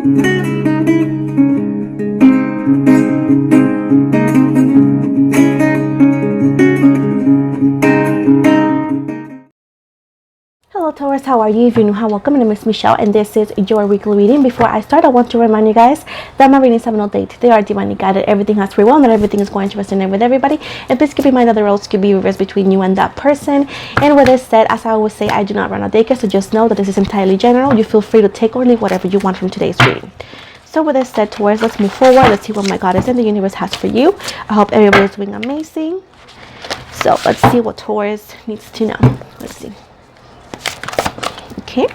Hello Taurus, how are you? If you're new, hi, welcome. My name is Michelle and this is your weekly reading. Before I start, I want to remind you guys that my readings have no date. They are divinely guided. Everything has free will, not everything is going to resonate with everybody. And please keep in mind that the roles could be reversed between you and that person. And with this said, as I always say, I do not run a daycare, so just know that this is entirely general. You feel free to take or leave whatever you want from today's reading. So with this said, Taurus, let's move forward. Let's see what my goddess and the universe has for you. I hope everybody is doing amazing. So let's see what Taurus needs to know. Let's see. Okay,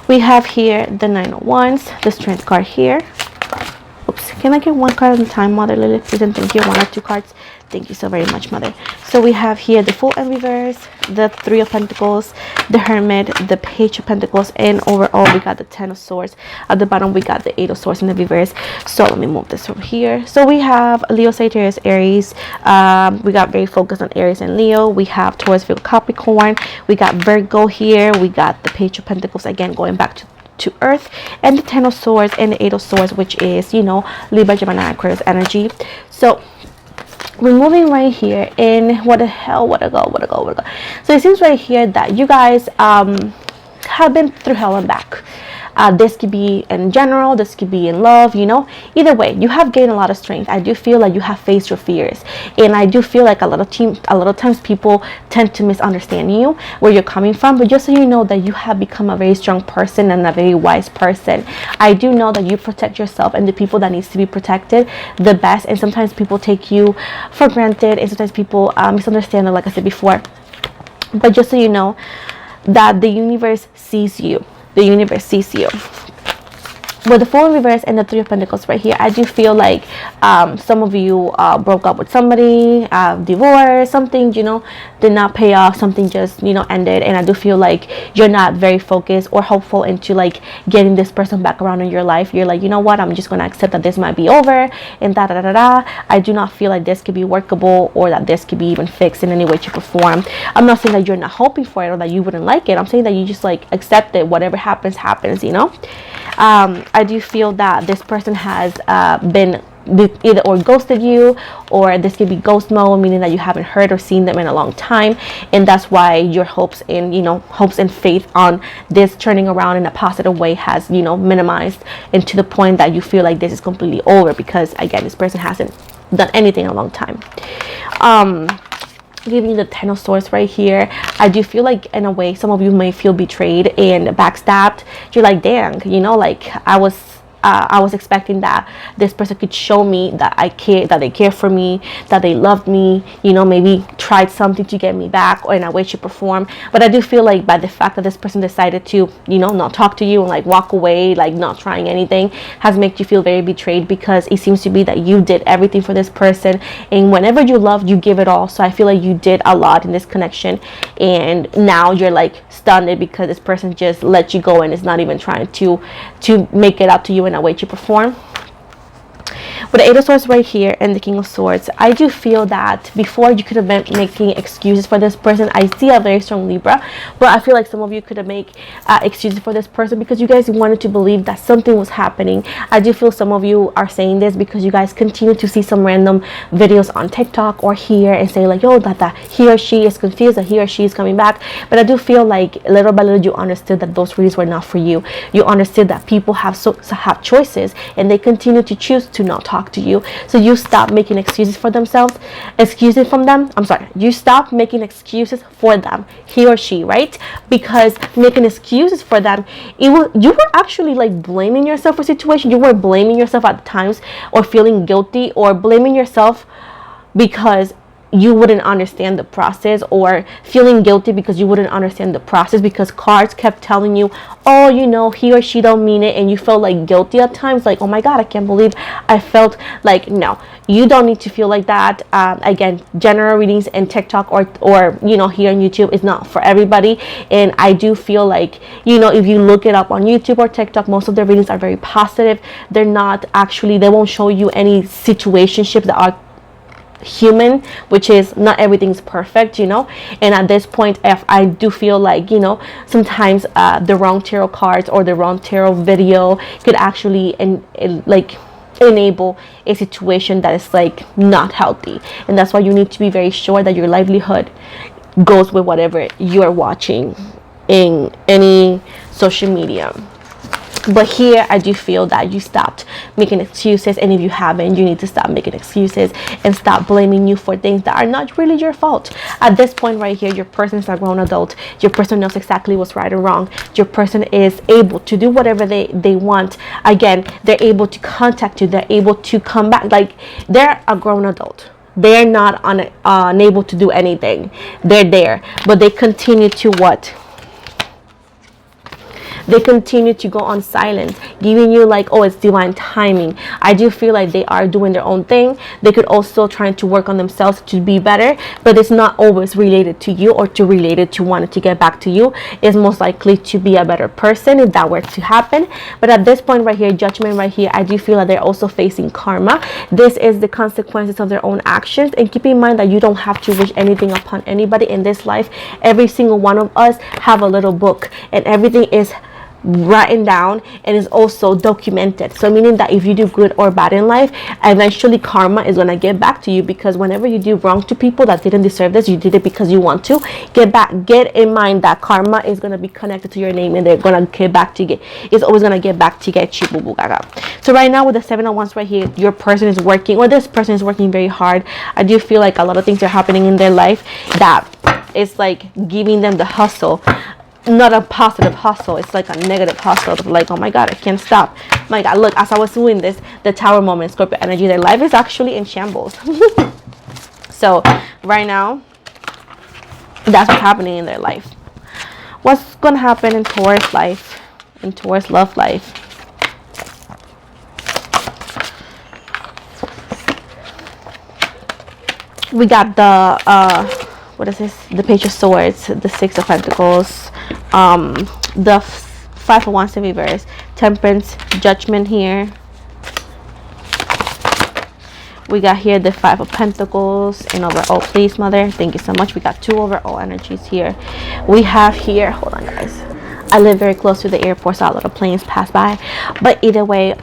we have here the Nine of Wands, the Strength card here. Oops, can I get one card at a time, Mother Lily, please? And thank you. One or two cards. Thank you so very much, Mother. So we have here the Fool in reverse, the Three of Pentacles, the Hermit, the Page of Pentacles, and overall we got the Ten of Swords. At the bottom we got the Eight of Swords in the reverse. So let me move this over here. So we have Leo, Sagittarius, Aries. We got very focused on Aries and Leo. We have Taurus, Virgo, Capricorn. We got Virgo here. We got the Page of Pentacles, again going back to Earth, and the Ten of Swords and the Eight of Swords, which is, you know, Libra, Gemini, Aquarius energy. So we're moving right here in what the hell, what to go. So it seems right here that you guys have been through hell and back. This could be in general, this could be in love, you know. Either way, you have gained a lot of strength. I do feel like you have faced your fears, and I do feel like a lot of times people tend to misunderstand you, where you're coming from. But just so you know that you have become a very strong person and a very wise person. I do know that you protect yourself and the people that needs to be protected the best, and sometimes people take you for granted, and sometimes people misunderstand it, like I said before. But just so you know that the universe sees you. The universe sees you. With the Fool in reverse and the Three of Pentacles right here, I do feel like some of you broke up with somebody, divorced, something, you know, did not pay off, something just, you know, ended. And I do feel like you're not very focused or hopeful into like getting this person back around in your life. You're like, you know what, I'm just going to accept that this might be over and I do not feel like this could be workable or that this could be even fixed in any way, shape, or form. I'm not saying that you're not hoping for it or that you wouldn't like it. I'm saying that you just like accept it. Whatever happens, happens, you know. I do feel that this person has been either or ghosted you, or this could be ghost mode, meaning that you haven't heard or seen them in a long time, and that's why your hopes and faith on this turning around in a positive way has, you know, minimized, and to the point that you feel like this is completely over, because again, this person hasn't done anything in a long time. Giving you the Ten of Swords right here, I do feel like in a way some of you may feel betrayed and backstabbed. You're like, dang, you know, like I was expecting that this person could show me that I care, that they care for me, that they loved me, you know, maybe tried something to get me back or in a way to perform. But I do feel like by the fact that this person decided to, you know, not talk to you and like walk away, like not trying anything, has made you feel very betrayed, because it seems to be that you did everything for this person, and whenever you love, you give it all. So I feel like you did a lot in this connection, and now you're like stunned because this person just let you go and is not even trying to make it up to you in a way to perform. With the Eight of Swords right here and the King of Swords, I do feel that before you could have been making excuses for this person. I see a very strong Libra, but I feel like some of you could have made excuses for this person because you guys wanted to believe that something was happening. I do feel some of you are saying this because you guys continue to see some random videos on TikTok or here and say like, yo, that he or she is confused, that he or she is coming back. But I do feel like little by little you understood that those readings were not for you. You understood that people have choices, and they continue to choose to not talk to you. So you stop making excuses for themselves, excuses from them. I'm sorry, you stop making excuses for them, he or she, right? Because making excuses for them, you were actually like blaming yourself for situation. You were blaming yourself at times, or feeling guilty, or blaming yourself because you wouldn't understand the process, or feeling guilty because you wouldn't understand the process, because cards kept telling you, oh, you know, he or she don't mean it, and you felt like guilty at times, like, oh my god, I can't believe I felt like. No, you don't need to feel like that. Again, general readings and TikTok or you know, here on YouTube is not for everybody, and I do feel like, you know, if you look it up on YouTube or TikTok, most of their readings are very positive. They're not actually, they won't show you any situationships that are human, which is not everything's perfect, you know. And at this point, if I do feel like, you know, sometimes the wrong tarot cards or the wrong tarot video could actually like enable a situation that is like not healthy. And that's why you need to be very sure that your livelihood goes with whatever you are watching in any social media. But here I do feel that you stopped making excuses, and if you haven't, you need to stop making excuses and stop blaming you for things that are not really your fault. At this point right here, your person is a grown adult. Your person knows exactly what's right or wrong. Your person is able to do whatever they want. Again, they're able to contact you. They're able to come back. Like, they're a grown adult. They're not unable to do anything. They're there, but they continue to what? They continue to go on silent, giving you like, oh, it's divine timing. I do feel like they are doing their own thing. They could also try to work on themselves to be better, but it's not always related to you or to related to wanting to get back to you. It's most likely to be a better person if that were to happen. But at this point right here, judgment right here, I do feel that they're also facing karma. This is the consequences of their own actions. And keep in mind that you don't have to wish anything upon anybody in this life. Every single one of us have a little book, and everything is written down and is also documented. So meaning that if you do good or bad in life, eventually karma is going to get back to you, because whenever you do wrong to people that didn't deserve this, you did it because you want to get back. Get in mind that karma is going to be connected to your name, and they're going to get back to get, it's always going to get back to get you, boo boo gaga. So right now with the Seven of Wands right here, your person is working, or this person is working very hard. I do feel like a lot of things are happening in their life that is like giving them the hustle. Not a positive hustle, it's like a negative hustle, like, oh my god, I can't stop. My god, look, as I was doing this, the Tower moment, Scorpio energy, their life is actually in shambles. So right now, that's what's happening in their life. What's gonna happen in Taurus life, in Taurus love life? We got the what is this? The Page of Swords, the Six of Pentacles, the Five of Wands in reverse, Temperance, Judgment here. We got here the Five of Pentacles in overall. Please, Mother, thank you so much. We got two overall energies here. We have here, hold on guys, I live very close to the airport, so a lot of planes pass by. But either way,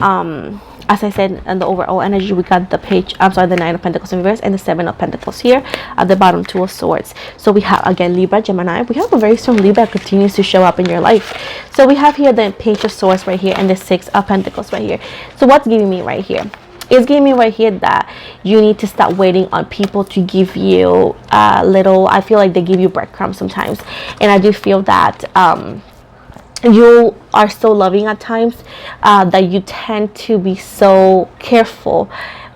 as I said, in the overall energy, we got the the Nine of Pentacles in reverse and the Seven of Pentacles here at the bottom, Two of Swords. So we have again Libra, Gemini. We have a very strong Libra that continues to show up in your life. So we have here the Page of Swords right here and the Six of Pentacles right here. So what's giving me right here? It's giving me right here that you need to stop waiting on people to give you little, I feel like they give you breadcrumbs sometimes. And I do feel that you are so loving at times that you tend to be so careful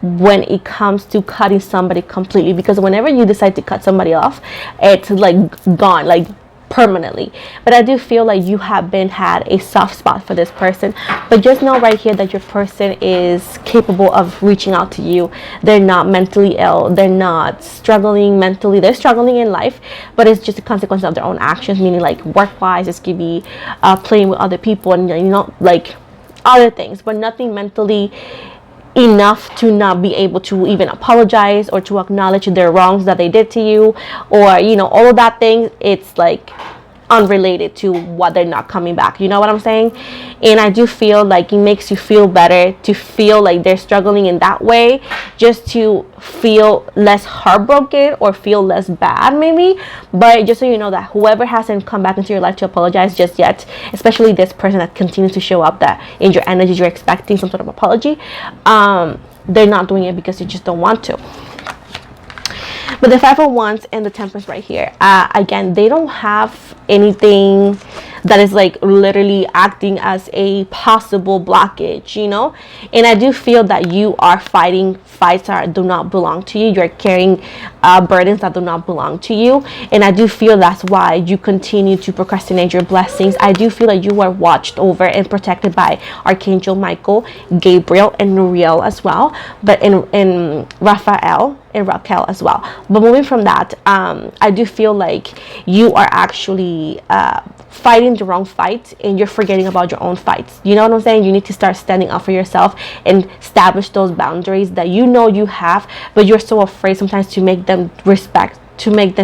when it comes to cutting somebody completely, because whenever you decide to cut somebody off, it's like gone, like permanently. But I do feel like you have had a soft spot for this person, but just know right here that your person is capable of reaching out to you. They're not mentally ill, they're not struggling mentally, they're struggling in life, but it's just a consequence of their own actions, meaning like work wise, this could be playing with other people and, you know, like other things, but nothing mentally enough to not be able to even apologize or to acknowledge their wrongs that they did to you, or, you know, all of that thing. It's like unrelated to what they're not coming back, you know what I'm saying? And I do feel like it makes you feel better to feel like they're struggling in that way, just to feel less heartbroken or feel less bad maybe. But just so you know that whoever hasn't come back into your life to apologize just yet, especially this person that continues to show up that in your energy you're expecting some sort of apology, they're not doing it because they just don't want to. But the Five of Wands and the Temperance right here, again, they don't have anything that is like literally acting as a possible blockage, you know. And I do feel that you are fighting fights that do not belong to you. You're carrying burdens that do not belong to you, and I do feel that's why you continue to procrastinate your blessings. I do feel like you are watched over and protected by Archangel Michael, Gabriel, and Nuriel as well, but in Raphael and Raquel as well. But moving from that, I do feel like you are actually fighting the wrong fight and you're forgetting about your own fights. You know what I'm saying? You need to start standing up for yourself and establish those boundaries that you know you have, but you're so afraid sometimes to make them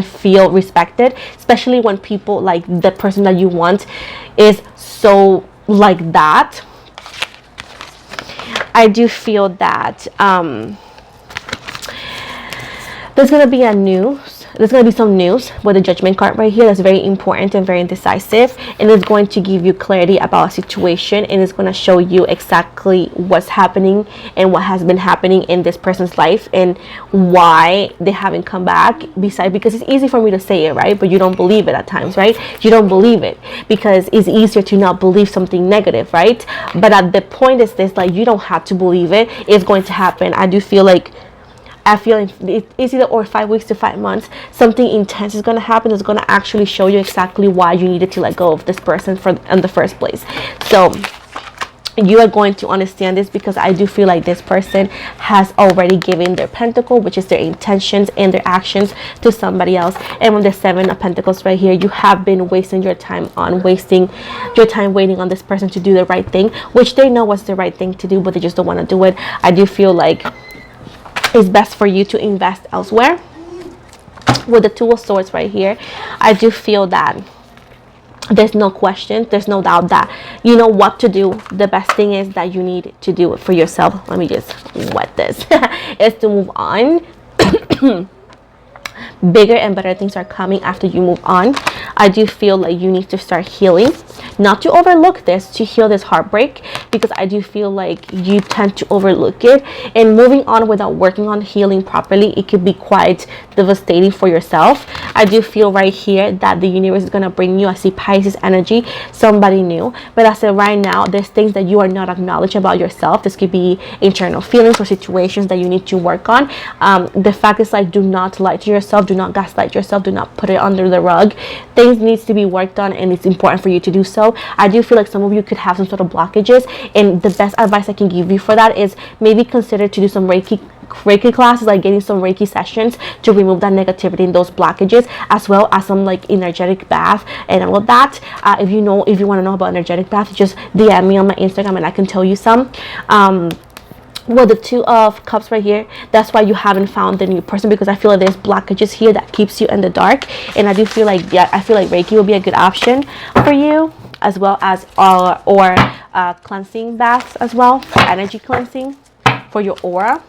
feel respected, especially when people, like the person that you want is so like that. I do feel that there's going to be some news with the Judgment card right here that's very important and very decisive, and it's going to give you clarity about a situation, and it's going to show you exactly what's happening and what has been happening in this person's life and why they haven't come back. Because it's easy for me to say it, right? But you don't believe it at times, right? You don't believe it because it's easier to not believe something negative, right? But at the point is this, like, you don't have to believe it. It's going to happen. I feel it's either or 5 weeks to 5 months, something intense is going to happen. It's going to actually show you exactly why you needed to let go of this person in the first place. So you are going to understand this, because I do feel like this person has already given their pentacle, which is their intentions and their actions, to somebody else. And with the 7 of Pentacles right here, you have been wasting your time waiting on this person to do the right thing, which they know what's the right thing to do, but they just don't want to do it. I do feel like it's best for you to invest elsewhere. With the 2 of Swords right here, I do feel that there's no question, there's no doubt that you know what to do. The best thing is that you need to do it for yourself. Let me just wet this. Is to move on. Bigger and better things are coming after you move on. I do feel like you need to start healing, not to overlook this, to heal this heartbreak, because I do feel like you tend to overlook it, and moving on without working on healing properly, it could be quite devastating for yourself. I do feel right here that the universe is going to bring you, I see Pisces energy, somebody new, but I said right now there's things that you are not acknowledged about yourself. This could be internal feelings or situations that you need to work on. The fact is, like, do not lie to yourself, do not gaslight yourself, do not put it under the rug. Things needs to be worked on, and it's important for you to do so. I do feel like some of you could have some sort of blockages, and the best advice I can give you for that is maybe consider to do some Reiki classes, like getting some Reiki sessions to remove that negativity and those blockages, as well as some like energetic bath and all of that. If you want to know about energetic bath, just DM me on my Instagram and I can tell you some. With the 2 of Cups right here, that's why you haven't found the new person, because I feel like there's blockages here that keeps you in the dark. And I do feel like, Reiki will be a good option for you, as well as cleansing baths as well, for energy cleansing for your aura.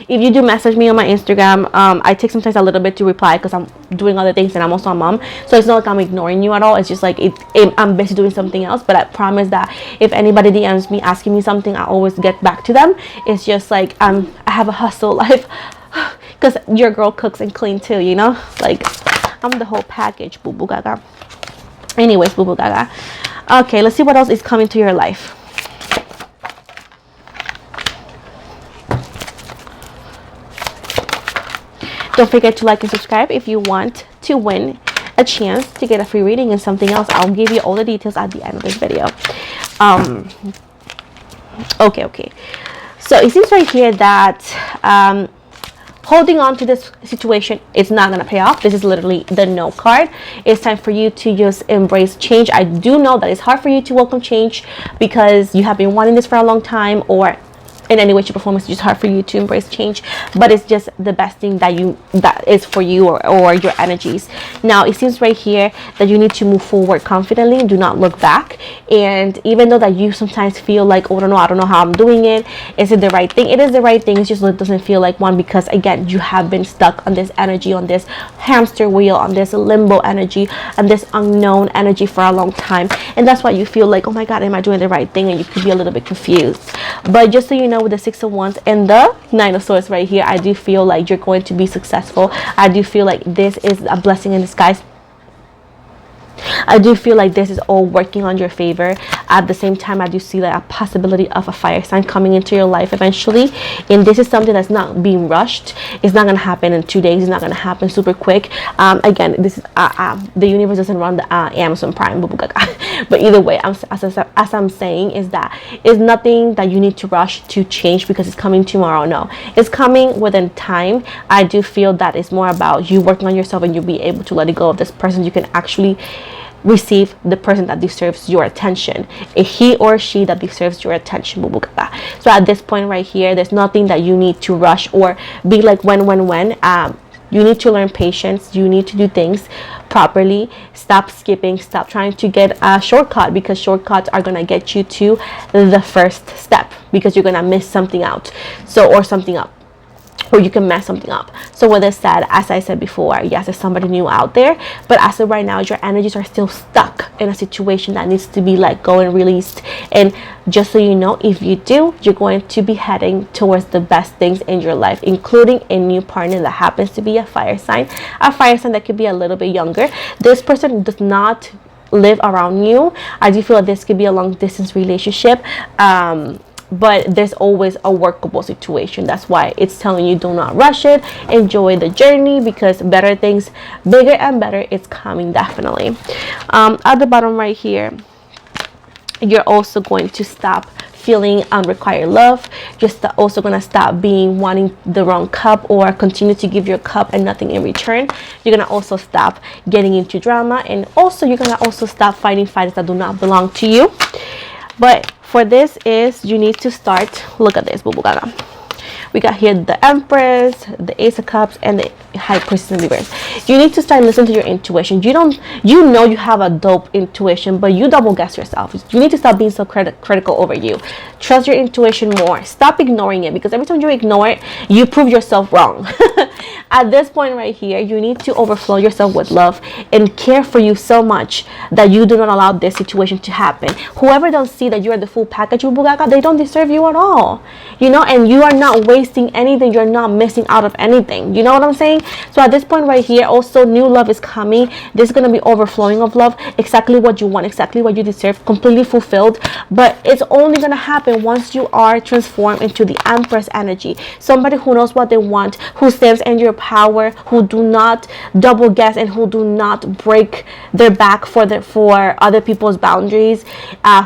If you do message me on my Instagram, I take sometimes a little bit to reply because I'm doing other things and I'm also a mom. So it's not like I'm ignoring you at all. It's just like I'm busy doing something else. But I promise that if anybody DMs me asking me something, I always get back to them. It's just like I have a hustle life, because your girl cooks and clean too, you know? Like, I'm the whole package, boo boo gaga. Anyways, boo boo gaga. Okay, let's see what else is coming to your life. Don't forget to like and subscribe if you want to win a chance to get a free reading and something else. I'll give you all the details at the end of this video. Okay. So it seems right here that holding on to this situation is not going to pay off. This is literally the no card. It's time for you to just embrace change. I do know that it's hard for you to welcome change because you have been wanting this for a long time, or in any way shape or form, it's just hard for you to embrace change, but it's just the best thing that is for you or your energies. Now it seems right here that you need to move forward confidently and do not look back. And even though that you sometimes feel like, oh, I don't know how I'm doing it, is it the right thing? It is the right thing. It's just it doesn't feel like one, because again, you have been stuck on this energy, on this hamster wheel, on this limbo energy, and this unknown energy for a long time. And that's why you feel like, oh my God, am I doing the right thing? And you could be a little bit confused. But just so you know, with the 6 of Wands and the 9 of Swords right here, I do feel like you're going to be successful. I do feel like this is a blessing in disguise. I do feel like this is all working on your favor. At the same time, I do see like a possibility of a fire sign coming into your life eventually, and this is something that's not being rushed. It's not going to happen in 2 days. It's not going to happen super quick. Again, this is the universe doesn't run the Amazon Prime. But either way, as I'm saying, is that it's nothing that you need to rush to change because it's coming tomorrow. No, it's coming within time. I do feel that it's more about you working on yourself, and you'll be able to let it go of this person. You can actually receive the person that deserves your attention, a he or she that deserves your attention. So at this point right here, there's nothing that you need to rush or be like when you need to learn patience. You need to do things properly. Stop skipping, stop trying to get a shortcut, because shortcuts are going to get you to the first step, because you're going to miss something out, or something up, or you can mess something up. So with this said, as I said before, yes, there's somebody new out there, but as of right now, your energies are still stuck in a situation that needs to be let go and released. And just so you know, if you do, you're going to be heading towards the best things in your life, including a new partner that happens to be a fire sign that could be a little bit younger. This person does not live around you. I do feel like this could be a long distance relationship, but there's always a workable situation. That's why it's telling you, do not rush it, enjoy the journey, because better things, bigger and better, it's coming definitely. At the bottom right here, you're also going to stop feeling unrequited love. You're also going to stop wanting the wrong cup, or continue to give your cup and nothing in return. You're going to also stop getting into drama, and also you're going to also stop fighting fights that do not belong to you. But for this is, you need to start, look at this, boo boo gaga. We got here the Empress, the Ace of Cups, and the High Priestess in reverse. You need to start listening to your intuition. You know you have a dope intuition, but you double guess yourself. You need to stop being so critical over you. Trust your intuition more. Stop ignoring it, because every time you ignore it, you prove yourself wrong. At this point right here, you need to overflow yourself with love and care for you so much that you do not allow this situation to happen. Whoever don't see that you are the full package, they don't deserve you at all. And you are not wasting anything. You're not missing out of anything. You know what I'm saying? So at this point right here, also new love is coming. There's going to be overflowing of love, exactly what you want, exactly what you deserve, completely fulfilled. But it's only going to happen once you are transformed into the Empress energy. Somebody who knows what they want, who stands in your power, who do not double guess, and who do not break their back for other people's boundaries.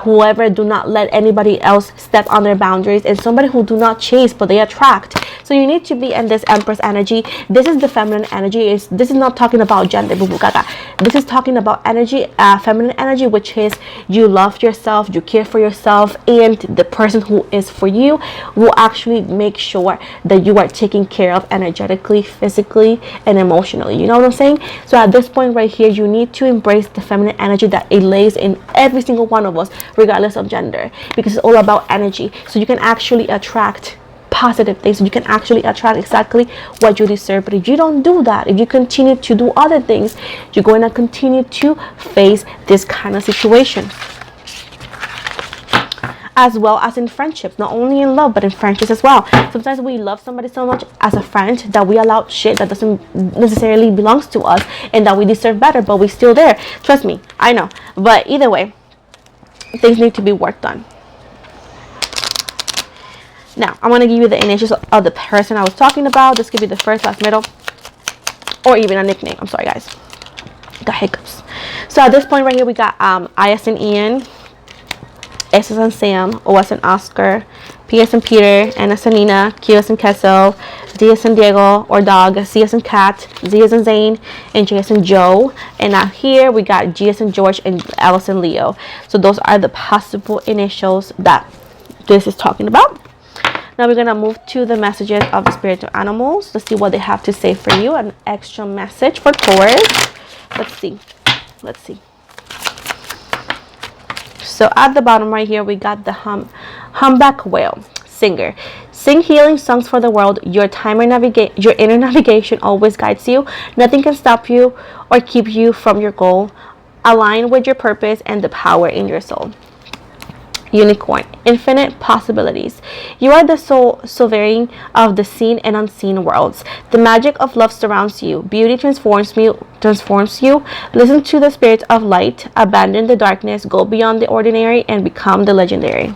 Whoever do not let anybody else step on their boundaries, and somebody who do not chase but they attract. So you need to be in this Empress energy. This is the feminine energy. This is not talking about gender, boo boo gaga. This is talking about energy, feminine energy, which is you love yourself, you care for yourself, and the person who is for you will actually make sure that you are taken care of energetically, physically, and emotionally. You know what I'm saying? So at this point right here, you need to embrace the feminine energy that it lays in every single one of us, regardless of gender, because it's all about energy. So you can actually attract positive things. You can actually attract exactly what you deserve. But if you don't do that, if you continue to do other things, you're going to continue to face this kind of situation. As well as in friendships, not only in love but in friendships as well. Sometimes we love somebody so much as a friend that we allow shit that doesn't necessarily belongs to us, and that we deserve better, but we're still there. Trust me, I know. But either way, things need to be worked on. Now, I'm going to give you the initials of the person I was talking about. This could be the first, last, middle, or even a nickname. I'm sorry, guys. Got hiccups. So at this point right here, we got I as in Ian, S as in Sam, O as in Oscar, P as in Peter, N as in Nina, Q as in Queso, D as in Diego or dog, C as in cat, Z as in Zane, and J as in Joe. And now here we got G as in George and L as in Leo. So those are the possible initials that this is talking about. Now we're going to move to the messages of the spiritual animals to see what they have to say for you. An extra message for Taurus. Let's see. So at the bottom right here, we got the humpback whale. Singer. Sing healing songs for the world. Your inner navigation always guides you. Nothing can stop you or keep you from your goal. Align with your purpose and the power in your soul. Unicorn. Infinite possibilities. You are the sovereign of the seen and unseen worlds. The magic of love surrounds you. Beauty transforms you. Listen to the spirit of light. Abandon the darkness. Go beyond the ordinary and become the legendary.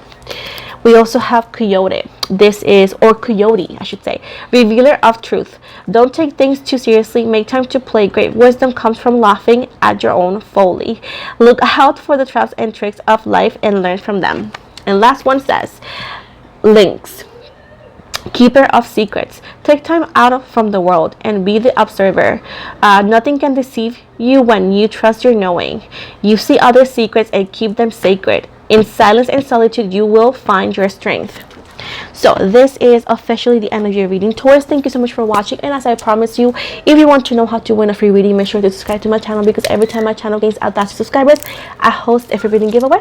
We also have Coyote. This is, or Coyote, I should say, revealer of truth. Don't take things too seriously. Make time to play. Great wisdom comes from laughing at your own folly. Look out for the traps and tricks of life and learn from them. And last one says, Lynx. Keeper of secrets. Take time out from the world and be the observer. Nothing can deceive you when you trust your knowing. You see other secrets and keep them sacred. In silence and solitude, you will find your strength. So this is officially the end of your reading, Taurus. Thank you so much for watching, and as I promised you, if you want to know how to win a free reading, make sure to subscribe to my channel, because every time my channel gains 1,000 subscribers, I host a free reading giveaway.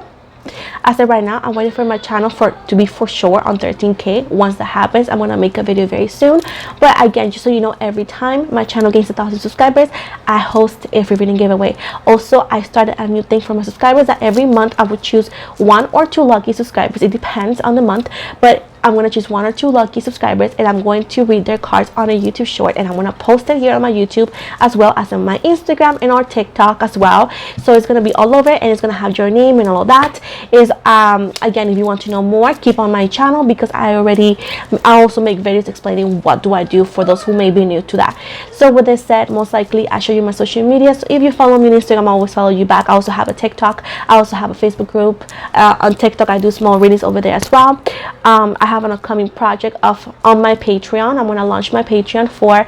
As of right now, I'm waiting for my channel to be for sure on 13K. Once that happens, I'm gonna make a video very soon. But again, just so you know, every time my channel gains 1,000 subscribers, I host a free reading giveaway. Also, I started a new thing for my subscribers, that every month I would choose 1 or 2 lucky subscribers. It depends on the month, but I'm going to choose 1 or 2 lucky subscribers, and I'm going to read their cards on a YouTube short, and I'm going to post it here on my YouTube as well as on my Instagram and our TikTok as well. So it's going to be all over, and it's going to have your name and all of that. Again, if you want to know more, keep on my channel, because I also make videos explaining what do I do for those who may be new to that. So with this said, most likely I show you my social media. So if you follow me on Instagram, I always follow you back. I also have a TikTok. I also have a Facebook group. On TikTok, I do small readings over there as well. I have an upcoming project on my Patreon. I'm going to launch my Patreon for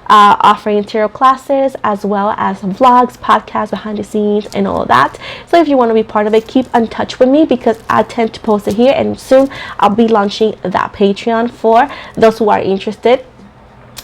offering tarot classes, as well as vlogs, podcasts, behind the scenes, and all of that. So if you want to be part of it, keep in touch with me, because I tend to post it here, and soon I'll be launching that Patreon for those who are interested.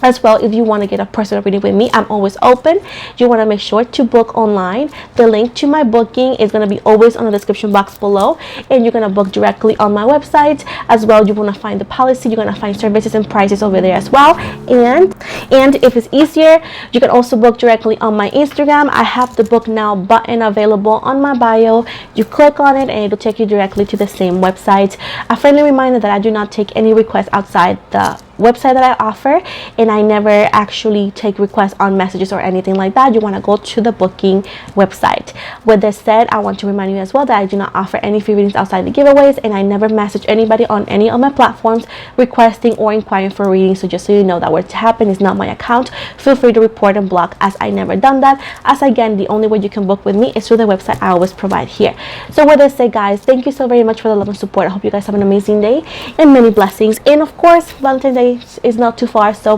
As well, if you want to get a personal reading with me, I'm always open. You want to make sure to book online. The link to my booking is going to be always on the description box below, and you're going to book directly on my website. As well, you want to find the policy, you're going to find services and prices over there as well. And if it's easier, you can also book directly on my Instagram. I have the book now button available on my bio. You click on it and it'll take you directly to the same website. A friendly reminder that I do not take any requests outside the website that I offer, and I never actually take requests on messages or anything like that. You want to go to the booking website. With this said, I want to remind you as well that I do not offer any free readings outside the giveaways, and I never message anybody on any of my platforms requesting or inquiring for readings. So just so you know, that what's happened is not my account. Feel free to report and block, as I never done that. As again, the only way you can book with me is through the website I always provide here. So with this said, guys, thank you so very much for the love and support. I hope you guys have an amazing day and many blessings. And of course, Valentine's Day is not too far, so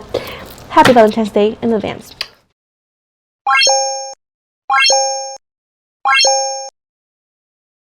happy Valentine's Day in advance.